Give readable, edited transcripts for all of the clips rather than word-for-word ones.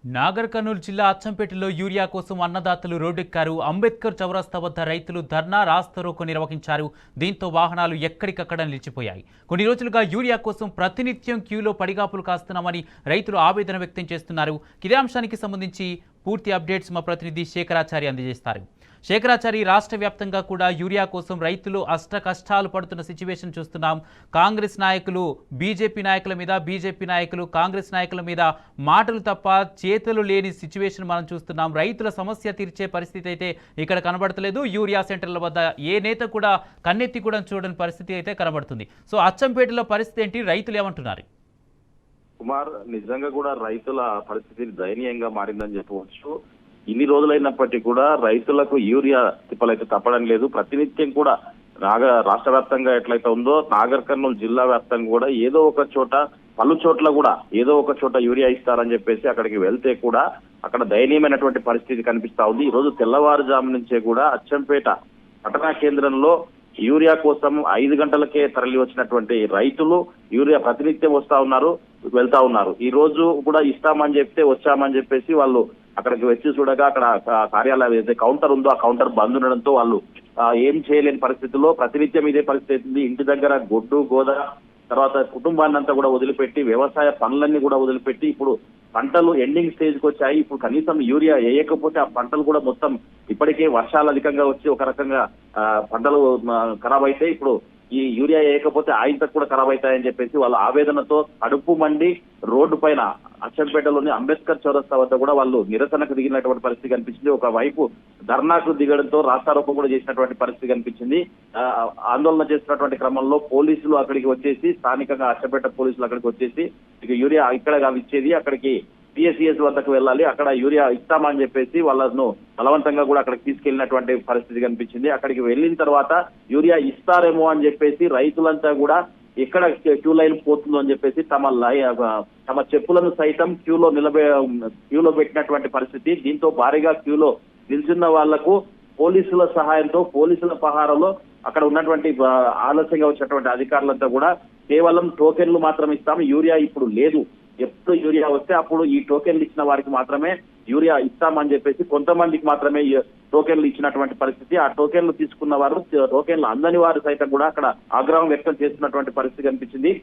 నాగర్ కర్నూలు జిల్లా అచ్చంపేటలో యూరియా కోసం అన్నదాతలు రోడ్డెక్కారు. అంబేద్కర్ చౌరస్తా వద్ద రైతులు ధర్నా రాస్తారోకో నిర్వహించారు. దీంతో వాహనాలు ఎక్కడికక్కడ నిలిచిపోయాయి. కొన్ని రోజులుగా యూరియా కోసం ప్రతినిత్యం క్యూలో పడిగాపులు కాస్తున్నామని రైతులు ఆవేదన వ్యక్తం చేస్తున్నారు. ఇదే అంశానికి సంబంధించి పూర్తి అప్డేట్స్ మా ప్రతినిధి శేఖరాచారి అందజేస్తారు. శేఖరాచారి, రాష్ట్ర వ్యాప్తంగా కూడా యూరియా కోసం రైతులు అష్ట కష్టాలు పడుతున్న సిచ్యువేషన్ చూస్తున్నాం. కాంగ్రెస్ నాయకులు బీజేపీ నాయకుల మీద, బీజేపీ నాయకులు కాంగ్రెస్ నాయకుల మీద మాటలు తప్ప చేతులు లేని సిచ్యువేషన్ మనం చూస్తున్నాం. రైతుల సమస్య తీర్చే పరిస్థితి అయితే ఇక్కడ కనబడతలేదు. యూరియా సెంటర్ల వద్ద ఏ నేత కూడా కన్నెత్తి కూడా చూడని పరిస్థితి అయితే కనబడుతుంది. సో అచ్చంపేటలో పరిస్థితి ఏంటి, రైతులు ఏమంటున్నారు? కుమార్, నిజంగా కూడా రైతుల పరిస్థితి దయనీయంగా మారిందని చెప్పవచ్చు. ఇన్ని రోజులైనప్పటికీ కూడా రైతులకు యూరియా తిప్పలైతే తప్పడం లేదు. ప్రతినిత్యం కూడా రాష్ట్ర వ్యాప్తంగా ఎట్లయితే ఉందో నాగర్ కర్నూలు జిల్లా వ్యాప్తంగా కూడా ఏదో ఒక చోట, పలు చోట్ల కూడా ఏదో ఒక చోట యూరియా ఇస్తారని చెప్పేసి అక్కడికి వెళ్తే కూడా అక్కడ దయనీయమైనటువంటి పరిస్థితి కనిపిస్తా ఉంది. ఈ రోజు తెల్లవారుజాము నుంచే కూడా అచ్చంపేట పట్టణ కేంద్రంలో యూరియా కోసం 5 గంటలకే తరలి వచ్చినటువంటి రైతులు యూరియా ప్రతినిత్యం వస్తా ఉన్నారు, వెళ్తా ఉన్నారు. ఈ రోజు కూడా ఇస్తామని చెప్తే వచ్చామని చెప్పేసి వాళ్ళు అక్కడికి వచ్చి చూడగా అక్కడ కార్యాలయం ఏదైతే కౌంటర్ ఉందో ఆ కౌంటర్ బంద్ ఉండడంతో వాళ్ళు ఏం చేయలేని పరిస్థితుల్లో ప్రతినిత్యం ఇదే పరిస్థితి. ఇంటి దగ్గర గొడ్డు గోద తర్వాత కుటుంబాన్ని అంతా కూడా వదిలిపెట్టి వ్యవసాయ పనులన్నీ కూడా వదిలిపెట్టి ఇప్పుడు పంటలు ఎండింగ్ స్టేజ్ కి వచ్చాయి. ఇప్పుడు కనీసం యూరియా వేయకపోతే ఆ పంటలు కూడా మొత్తం ఇప్పటికే వర్షాలు అధికంగా వచ్చి ఒక రకంగా పంటలు ఖరాబ్ అయితే ఇప్పుడు ఈ యూరియా వేయకపోతే ఆయింతకు కూడా ఖరాబ్ అవుతాయని చెప్పేసి వాళ్ళ ఆవేదనతో కడుపు మండి రోడ్డు పైన అచ్చంపేటలోని అంబేద్కర్ చౌరస్తా వద్ద కూడా వాళ్ళు నిరసనకు దిగినటువంటి పరిస్థితి కనిపించింది. ఒకవైపు ధర్నాకు దిగడంతో రాస్తారోకో కూడా చేసినటువంటి పరిస్థితి కనిపించింది. ఆందోళన చేస్తున్నటువంటి క్రమంలో పోలీసులు అక్కడికి వచ్చేసి, స్థానికంగా అచ్చంపేట పోలీసులు అక్కడికి వచ్చేసి ఇక యూరియా ఇక్కడ ఇచ్చేది అక్కడికి పిఎస్సిఎస్ వద్దకు వెళ్ళాలి, అక్కడ యూరియా ఇస్తామని చెప్పేసి వాళ్ళను బలవంతంగా కూడా అక్కడికి తీసుకెళ్లినటువంటి పరిస్థితి కనిపించింది. అక్కడికి వెళ్ళిన తర్వాత యూరియా ఇస్తారేమో అని చెప్పేసి రైతులంతా కూడా ఎక్కడ క్యూ లైన్ పోతుందో అని చెప్పేసి తమ చెప్పులను సైతం క్యూలో పెట్టినటువంటి పరిస్థితి. దీంతో భారీగా క్యూలో నిల్చున్న వాళ్లకు పోలీసుల సహాయంతో, పోలీసుల పహారంలో అక్కడ ఉన్నటువంటి ఆలస్యంగా వచ్చినటువంటి అధికారులంతా కూడా కేవలం టోకెన్లు మాత్రం ఇస్తాం, యూరియా ఇప్పుడు లేదు, ఎప్పుడు యూరియా వస్తే అప్పుడు ఈ టోకెన్లు ఇచ్చిన వారికి మాత్రమే యూరియా ఇస్తామని చెప్పేసి కొంతమందికి మాత్రమే టోకెన్లు ఇచ్చినటువంటి పరిస్థితి. ఆ టోకెన్లు తీసుకున్న వారు, టోకెన్లు అందని వారు సైతం కూడా అక్కడ ఆగ్రహం వ్యక్తం చేస్తున్నటువంటి పరిస్థితి కనిపించింది.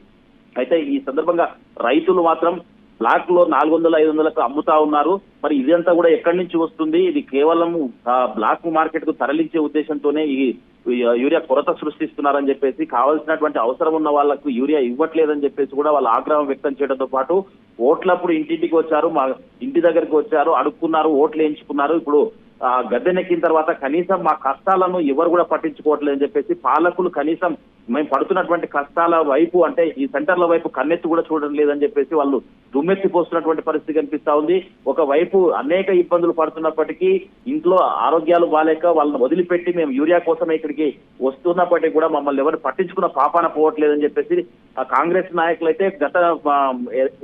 అయితే ఈ సందర్భంగా రైతులు మాత్రం బ్లాక్ లో 400-500కు అమ్ముతా ఉన్నారు. మరి ఇదంతా కూడా ఎక్కడి నుంచి వస్తుంది? ఇది కేవలం బ్లాక్ మార్కెట్ కు తరలించే ఉద్దేశంతోనే ఈ యూరియా కొరత సృష్టిస్తున్నారని చెప్పేసి, కావాల్సినటువంటి అవసరం ఉన్న వాళ్లకు యూరియా ఇవ్వట్లేదని చెప్పేసి కూడా వాళ్ళు ఆగ్రహం వ్యక్తం చేయడంతో పాటు ఓట్లప్పుడు ఇంటింటికి వచ్చారు, మా ఇంటి దగ్గరికి వచ్చారు, అడుక్కున్నారు, ఓట్లు వేయించుకున్నారు. ఇప్పుడు గద్దెనెక్కిన తర్వాత కనీసం మా కష్టాలను ఎవరు కూడా పట్టించుకోవట్లేదని చెప్పేసి పాలకులు కనీసం మేము పడుతున్నటువంటి కష్టాల వైపు, అంటే ఈ సెంటర్ల వైపు కన్నెత్తి కూడా చూడడం లేదని చెప్పేసి వాళ్ళు దుమ్మెత్తిపోస్తున్నటువంటి పరిస్థితి కనిపిస్తా ఉంది. ఒకవైపు అనేక ఇబ్బందులు పడుతున్నప్పటికీ ఇంట్లో ఆరోగ్యాలు బాలేక వాళ్ళని వదిలిపెట్టి మేము యూరియా కోసమే ఇక్కడికి వస్తున్నప్పటికీ కూడా మమ్మల్ని ఎవరు పట్టించుకున్న పాపాన పోవట్లేదని చెప్పేసి కాంగ్రెస్ నాయకులు అయితే గత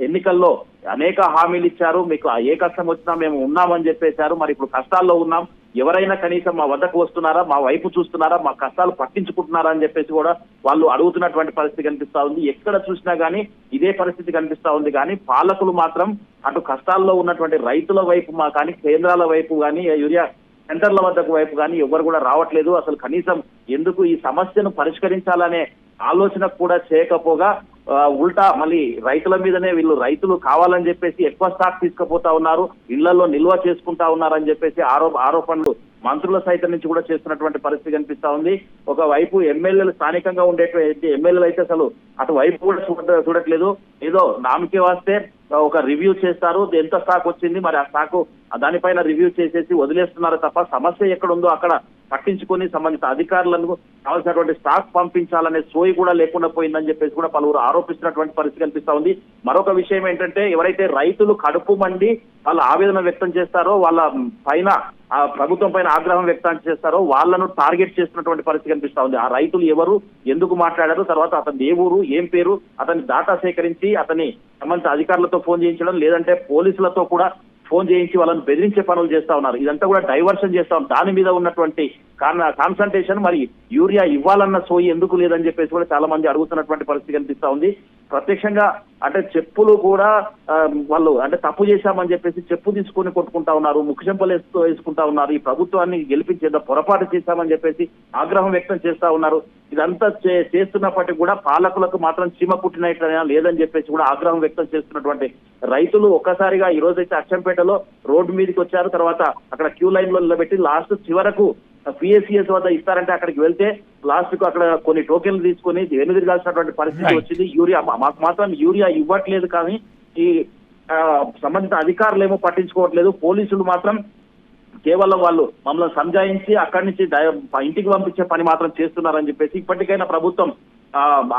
ఎన్నికల్లో అనేక హామీలు ఇచ్చారు, మీకు ఏ కష్టం వచ్చినా మేము ఉన్నామని చెప్పేశారు. మరి ఇప్పుడు కష్టాల్లో ఉన్నాం, ఎవరైనా కనీసం మా వద్దకు వస్తున్నారా, మా వైపు చూస్తున్నారా, మా కష్టాలు పట్టించుకుంటున్నారా అని చెప్పేసి కూడా వాళ్ళు అడుగుతున్నటువంటి పరిస్థితి కనిపిస్తా ఉంది. ఎక్కడ చూసినా గానీ ఇదే పరిస్థితి కనిపిస్తా ఉంది. కానీ పాలకులు మాత్రం అటు కష్టాల్లో ఉన్నటువంటి రైతుల వైపు కానీ కేంద్రాల వైపు కానీ యూరియా సెంటర్ల వద్దకు వైపు కానీ ఎవరు కూడా రావట్లేదు. అసలు కనీసం ఎందుకు ఈ సమస్యను పరిష్కరించాలనే ఆలోచన కూడా చేయకపోగా ఉల్టా మళ్ళీ రైతుల మీదనే రైతులు కావాలని చెప్పేసి ఎక్కువ స్టాక్ తీసుకుపోతా ఉన్నారు, ఇళ్లలో నిల్వ చేసుకుంటా ఉన్నారని చెప్పేసి ఆరోపణలు మంత్రుల సైతం నుంచి కూడా చేస్తున్నటువంటి పరిస్థితి కనిపిస్తా ఉంది. ఒకవైపు ఎమ్మెల్యేలు, స్థానికంగా ఉండేటువంటి ఎమ్మెల్యేలు అయితే అసలు అటువైపు కూడా చూడట్లేదు. ఏదో నామకే వస్తే ఒక రివ్యూ చేస్తారు, ఎంత స్టాక్ వచ్చింది మరి ఆ స్టాక్ దానిపైన రివ్యూ చేసేసి వదిలేస్తున్నారు తప్ప సమస్య ఎక్కడ ఉందో అక్కడ పట్టించుకొని సంబంధిత అధికారులను కావాల్సినటువంటి స్టాక్ పంపించాలనే సోయి కూడా లేకుండా పోయిందని చెప్పేసి కూడా పలువురు ఆరోపిస్తున్నటువంటి పరిస్థితి కనిపిస్తా ఉంది. మరొక విషయం ఏంటంటే, ఎవరైతే రైతులు కడుపు మండి వాళ్ళ ఆవేదన వ్యక్తం చేస్తారో, వాళ్ళ పైన ప్రభుత్వం పైన ఆగ్రహం వ్యక్తం చేస్తారో వాళ్ళను టార్గెట్ చేస్తున్నటువంటి పరిస్థితి కనిపిస్తా ఉంది. ఆ రైతులు ఎవరు, ఎందుకు మాట్లాడారు, తర్వాత అతని ఏ ఊరు, ఏం పేరు, అతని డాటా సేకరించి అతని సంబంధిత అధికారులతో ఫోన్ చేయించడం, లేదంటే పోలీసులతో కూడా ఫోన్ చేయించి వాళ్ళని బెదిరించే పనులు చేస్తా ఉన్నారు. ఇదంతా కూడా డైవర్షన్ చేస్తా ఉన్నారు. దాని మీద ఉన్నటువంటి కాన్సన్ట్రేషన్ మరి యూరియా ఇవ్వాలన్న సోయి ఎందుకు లేదని చెప్పేసి కూడా చాలా మంది అడుగుతున్నటువంటి పరిస్థితి కనిపిస్తా ఉంది. ప్రత్యక్షంగా అంటే చెప్పులు కూడా వాళ్ళు అంటే తప్పు చేశామని చెప్పేసి చెప్పు తీసుకొని కొట్టుకుంటా ఉన్నారు, ముఖ్యంపలు వేసుకుంటా ఉన్నారు. ఈ ప్రభుత్వాన్ని గెలిపించేదా పొరపాటు చేశామని చెప్పేసి ఆగ్రహం వ్యక్తం చేస్తా ఉన్నారు. ఇదంతా చేస్తున్నప్పటికీ కూడా పాలకులకు మాత్రం చీమ కుట్టినట్లయినా లేదని చెప్పేసి కూడా ఆగ్రహం వ్యక్తం చేస్తున్నటువంటి రైతులు ఒక్కసారిగా ఈ రోజైతే అచ్చంపేటలో రోడ్డు మీదకి వచ్చారు. తర్వాత అక్కడ క్యూ లైన్ లో నిలబెట్టి లాస్ట్ చివరకు పిఎస్సిఎస్ వద్ద ఇస్తారంటే అక్కడికి వెళ్తే లాస్ట్ కు అక్కడ కొన్ని టోకెన్లు తీసుకొని వెనుదిరగాల్సినటువంటి పరిస్థితి వచ్చింది. యూరియా మాకు మాత్రం యూరియా ఇవ్వట్లేదు, కానీ ఈ సంబంధిత అధికారులు ఏమో పట్టించుకోవట్లేదు. పోలీసులు మాత్రం కేవలం వాళ్ళు మమ్మల్ని సంజాయించి అక్కడి నుంచి ఇంటికి పంపించే పని మాత్రం చేస్తున్నారని చెప్పేసి ఇప్పటికైనా ప్రభుత్వం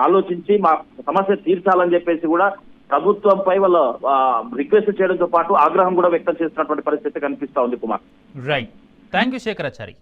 ఆలోచించి మా సమస్య తీర్చాలని చెప్పేసి కూడా ప్రభుత్వంపై వాళ్ళు రిక్వెస్ట్ చేయడంతో పాటు ఆగ్రహం కూడా వ్యక్తం చేస్తున్నటువంటి పరిస్థితి కనిపిస్తా ఉంది Kumar. Right, thank you Shekharachari.